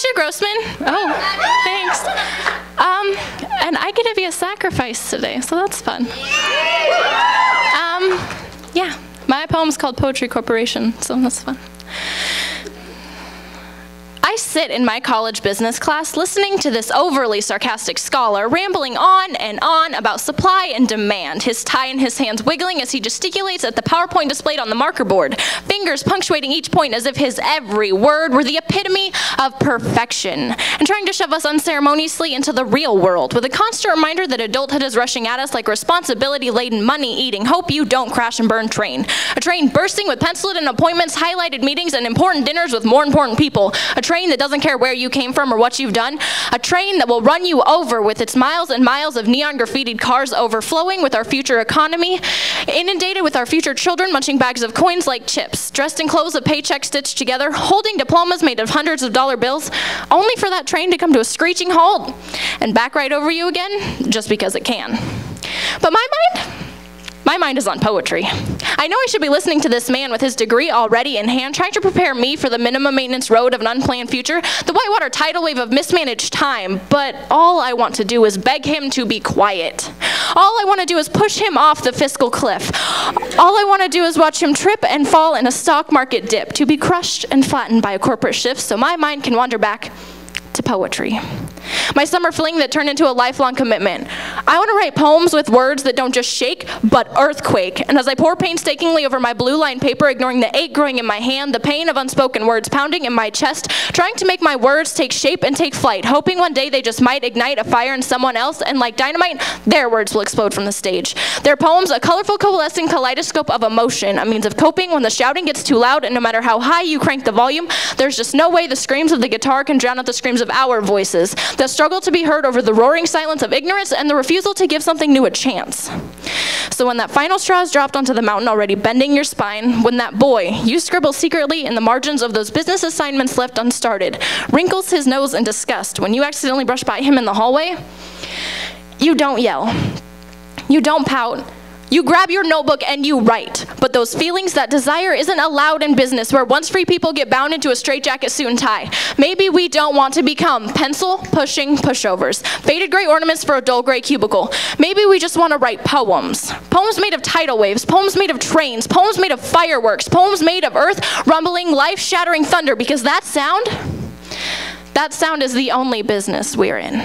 you, Grossman. Oh, thanks. And I get to be a sacrifice today, so that's fun. Yeah, my poem's called Poetry Corporation, so that's fun. I sit in my college business class listening to this overly sarcastic scholar rambling on and on about supply and demand, his tie in his hands wiggling as he gesticulates at the PowerPoint displayed on the marker board, fingers punctuating each point as if his every word were the epitome of perfection, and trying to shove us unceremoniously into the real world with a constant reminder that adulthood is rushing at us like responsibility-laden, money-eating, hope you don't crash and burn train. A train bursting with penciled-in appointments, highlighted meetings, and important dinners with more important people. A train that doesn't care where you came from or what you've done. A train that will run you over with its miles and miles of neon graffitied cars overflowing with our future economy, inundated with our future children munching bags of coins like chips, dressed in clothes of paychecks stitched together, holding diplomas made of hundreds of dollar bills, only for that train to come to a screeching halt and back right over you again just because it can. But my mind is on poetry. I know I should be listening to this man with his degree already in hand, trying to prepare me for the minimum maintenance road of an unplanned future, the whitewater tidal wave of mismanaged time, but all I want to do is beg him to be quiet. All I want to do is push him off the fiscal cliff. All I want to do is watch him trip and fall in a stock market dip, to be crushed and flattened by a corporate shift so my mind can wander back to poetry. My summer fling that turned into a lifelong commitment. I want to write poems with words that don't just shake, but earthquake. And as I pour painstakingly over my blue-lined paper, ignoring the ache growing in my hand, the pain of unspoken words pounding in my chest, trying to make my words take shape and take flight, hoping one day they just might ignite a fire in someone else, and like dynamite, their words will explode from the stage. Their poems, a colorful coalescing kaleidoscope of emotion, a means of coping when the shouting gets too loud, and no matter how high you crank the volume, there's just no way the screams of the guitar can drown out the screams of our voices. The struggle to be heard over the roaring silence of ignorance and the refusal to give something new a chance. So when that final straw is dropped onto the mountain already bending your spine, when that boy you scribble secretly in the margins of those business assignments left unstarted wrinkles his nose in disgust when you accidentally brush by him in the hallway, you don't yell. You don't pout. You grab your notebook and you write. But those feelings, that desire, isn't allowed in business where once free people get bound into a straitjacket suit and tie. Maybe we don't want to become pencil-pushing pushovers, faded gray ornaments for a dull gray cubicle. Maybe we just want to write poems. Poems made of tidal waves, poems made of trains, poems made of fireworks, poems made of earth rumbling, life-shattering thunder, because that sound is the only business we're in.